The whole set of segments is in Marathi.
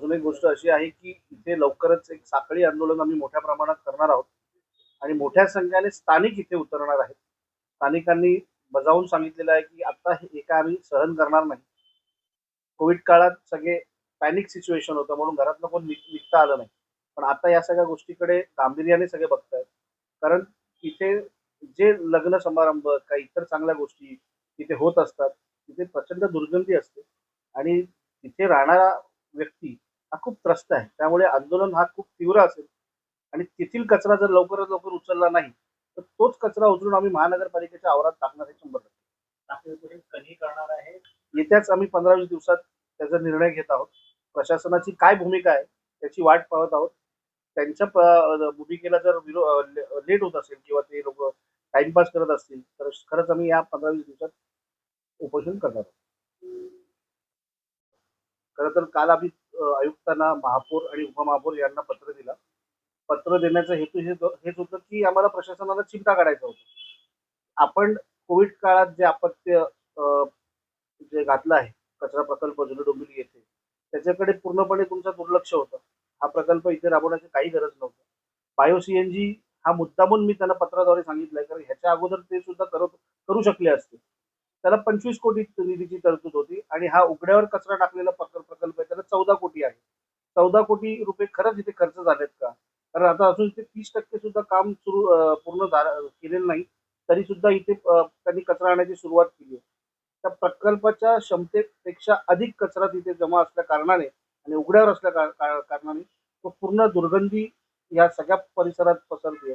अजून एक गोष्ट अशी आहे की इथे लवकरच एक साखळी आंदोलन आम्ही मोठ्या प्रमाणात करणार आहोत आणि मोठ्या संख्येने स्थानिक इथे उतरणार आहेत. स्थानिकांनी बजावून सांगितलेलं आहे की आता हे काय आम्ही सहन करणार नाही. कोविड काळात सगळे पॅनिक सिच्युएशन होतं म्हणून घरातनं कोण निघता आलं नाही. पण आता या सगळ्या गोष्टीकडे गांभीर्याने सगळे बघतायत. कारण तिथे जे लग्न समारंभ काही इतर चांगल्या गोष्टी तिथे होत असतात. तिथे प्रचंड दुर्गंधी असते आणि तिथे राहणारा व्यक्ती हा खूप त्रस्त आहे. त्यामुळे आंदोलन हा खूप तीव्र असेल आणि तेथील कचरा जर लवकरात लवकर उचलला नाही, तर तोच कचरा उचलून आम्ही महानगरपालिकेच्या आवारात टाकणार आहे 100%. टाकळीपुढे कधी करणार आहे? येत्याच आम्ही 15-20 दिवसात त्याचा निर्णय घेत आहोत. प्रशासनाची काय भूमिका आहे त्याची वाट पाहत आहोत. त्यांच्या भूमिकेला जर लेट होत असेल किंवा ते लोक टाइमपास करत असतील तर खरंच आम्ही या 15-20 दिवसात उपोषण करणार आहोत. खरं तर काल आम्ही आयुक्तांना, महापौर आणि उपमहापौर यांना पत्र दिलं. पत्र देण्याचा हेतू हेच होतं की आम्हाला प्रशासनाला चिमटा काढायचा होता. आपण कोविड काळात जे अपत्य जे घातलं आहे, कचरा प्रकल्प जुने डोंबिवली येथे, त्याच्याकडे पूर्णपणे तुमचं दुर्लक्ष होतं. हा प्रकल्प इथे राबवण्याची काही गरज नव्हती. बायो सीएनजी हा मुद्दामून मी त्यांना पत्राद्वारे सांगितलंय, कारण ह्याच्या अगोदर ते सुद्धा करू शकले असते. त्याला 25 कोटी निधीची तरतूद होती आणि हा उघड्यावर कचरा टाकलेला प्रकल्प आहे, त्याला 14 कोटी आहे. 14 कोटी रुपये खरंच इथे खर्च झालेत का? कारण आता अजून इथे 30% सुद्धा काम पूर्ण केलेलं नाही. तरी सुद्धा इथे त्यांनी कचरा आणायची सुरुवात केली आहे. त्या प्रकल्पाच्या क्षमतेपेक्षा अधिक कचरा तिथे जमा असल्या कारणाने आणि उघड्यावर असल्या कारणाने तो पूर्ण दुर्गंधी या सगळ्या परिसरात पसरते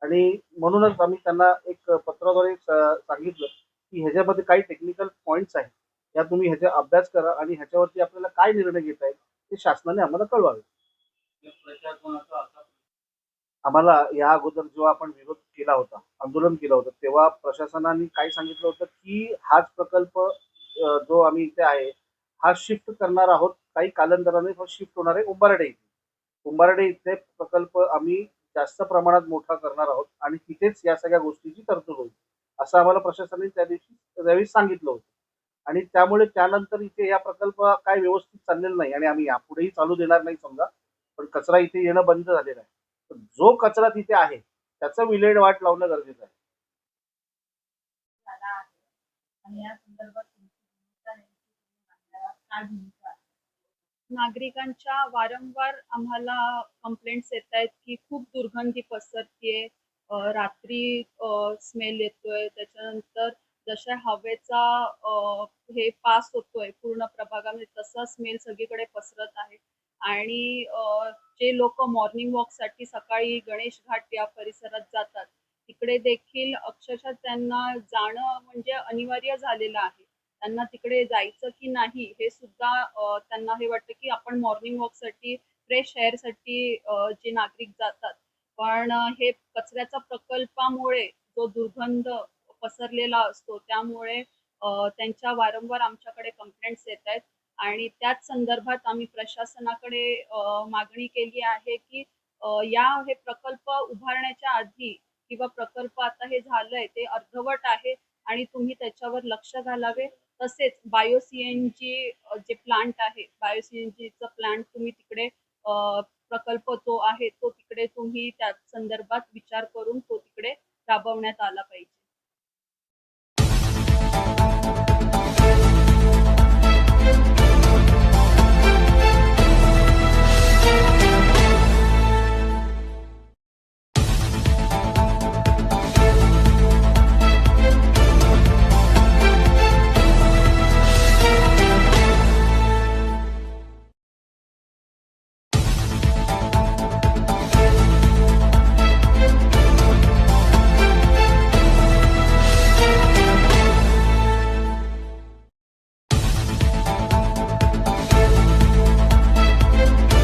आणि म्हणूनच आम्ही त्यांना एक पत्राद्वारे सांगितलं की ह्याच्यामध्ये काही टेक्निकल पॉईंट्स आहेत. त्या तुम्ही ह्याचा अभ्यास करा आणि ह्याच्यावरती आपल्याला काय निर्णय घेता येईल ते शासनाने आम्हाला कळवावे. प्रशासनाचा असा आम्हाला या अगोदर जेव्हा आपण विरोध केला होता, आंदोलन केलं होतं, तेव्हा प्रशासनाने काय सांगितलं होतं की हाच प्रकल्प जो आम्ही इथे आहे, हा शिफ्ट करणार आहोत. काही कालांतराने तो शिफ्ट होणार आहे उंबरडे इथे. उंबरडे इथे प्रकल्प आम्ही जास्त प्रमाणात मोठा करणार आहोत आणि तिथेच या सगळ्या गोष्टीची तरतूद होईल. असं आम्हाला प्रशासनाने त्यावेळी सांगितलं होतं. आणि त्यामुळे त्यानंतर इथे या प्रकल्प काय व्यवस्थित चाललेला नाही आणि आम्ही यापुढेही चालू देणार नाही समजा. पण कचरा इथे येणं बंद झालेलं आहे. तर जो कचरा तिथे आहे, त्याचं विल्हेवाट लावणं गरजेचं आहे. झाला आहे आणि या संदर्भात तुमची भूमिका नेमकी सांगण्याला काय भूमिका आहे? नागरिकांच्या वारंवार आम्हाला कंप्लेंट्स येत आहेत की खूप दुर्गंधी पसरतीये. रात्री स्मेल येतोय. त्याच्यानंतर जशा हवेचा हे पास होतोय पूर्ण प्रभागामध्ये तसा स्मेल सगळीकडे पसरत आहे. आणि जे लोक मॉर्निंग वॉकसाठी सकाळी गणेश घाट या परिसरात जातात, तिकडे देखील अक्षरशः त्यांना जाणं म्हणजे अनिवार्य झालेलं आहे. त्यांना तिकडे जायचं की नाही हे सुद्धा त्यांना हे वाटतं की आपण मॉर्निंग वॉकसाठी, फ्रेश एअरसाठी जे नागरिक जातात. पण हे कचऱ्याचा प्रकल्पामुळे जो दुर्गंध पसरलेला असतो त्यामुळे त्यांच्या वारंवार आमच्याकडे कंप्लेंट्स येत आहेत आणि त्याच संदर्भात आम्ही प्रशासनाकडे मागणी केली आहे की हे प्रकल्प उभारण्याच्या आधी किंवा प्रकल्प आता हे झालंय ते अर्धवट आहे आणि तुम्ही त्याच्यावर लक्ष घालावे. तसेच बायो सीएनजी जे प्लांट आहे, बायो सीएनजीचा प्लांट तुम्ही तिकडे प्रकल्प जो आहे तो तिकडे तुम्ही त्या संदर्भात विचार करून तो तिकडे राबवण्यात आला पाहिजे.